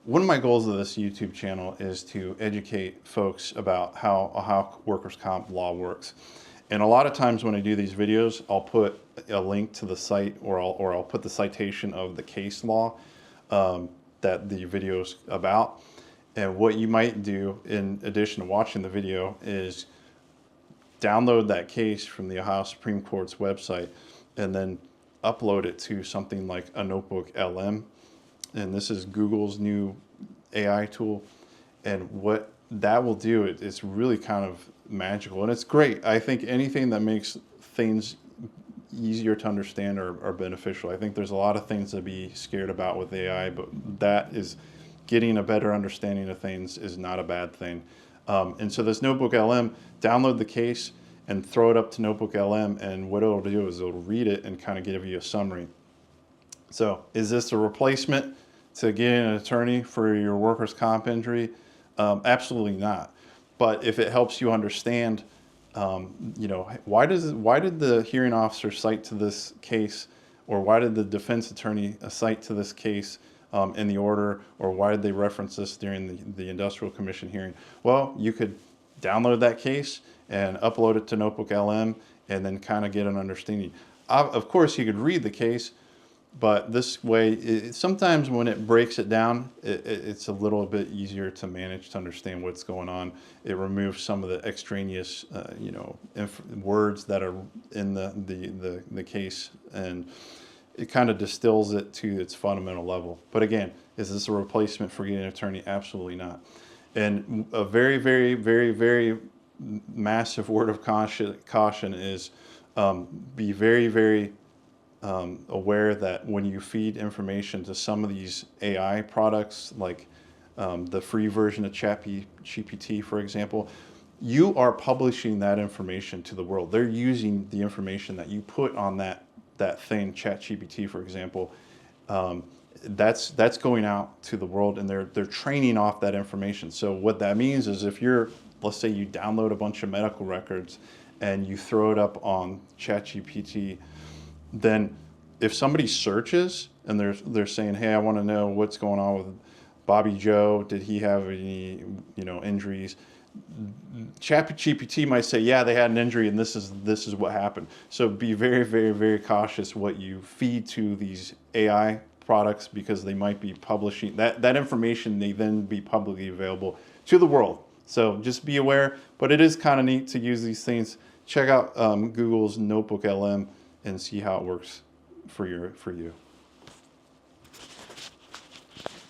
One of my goals of this YouTube channel is to educate folks about how workers' comp law works. And a lot of times when I do these videos, I'll put a link to the site, or I'll put the citation of the case law that the video's about. And what you might do in addition to watching the video is download that case from the Ohio Supreme Court's website and then upload it to something like a Notebooklm. And this is Google's new AI tool. And what that will do, it's really kind of magical. And it's great. I think anything that makes things easier to understand are beneficial. I think there's a lot of things to be scared about with AI, but that is getting a better understanding of things is not a bad thing. And so this Notebooklm, download the case and throw it up to Notebooklm, and what it'll do is it'll read it and kind of give you a summary. So is this a replacement to getting an attorney for your workers' comp injury? Absolutely not. But if it helps you understand, why did the hearing officer cite to this case, or why did the defense attorney cite to this case in the order, or why did they reference this during the industrial commission hearing? Well, you could download that case and upload it to Notebooklm and then kind of get an understanding. Of course, you could read the case, but this way, sometimes when it breaks it down, it's a little bit easier to manage, to understand what's going on. It removes some of the extraneous, words that are in the case, and it kind of distills it to its fundamental level. But again, is this a replacement for getting an attorney? Absolutely not. And a very, very, very, very massive word of caution is be very, very aware that when you feed information to some of these AI products, like the free version of chatgpt, for example, you are publishing that information to the world. They're using the information that you put on that thing, chatgpt, for example. That's going out to the world, and they're training off that information. So what that means is, if let's say you download a bunch of medical records and you throw it up on chatgpt, then if somebody searches and they're saying, hey, I want to know what's going on with Bobby Joe, did he have any injuries? ChatGPT might say, yeah, they had an injury and this is what happened. So be very, very, very cautious what you feed to these AI products, because they might be publishing that information, may then be publicly available to the world. So just be aware, but it is kind of neat to use these things. Check out Google's Notebooklm and see how it works for you.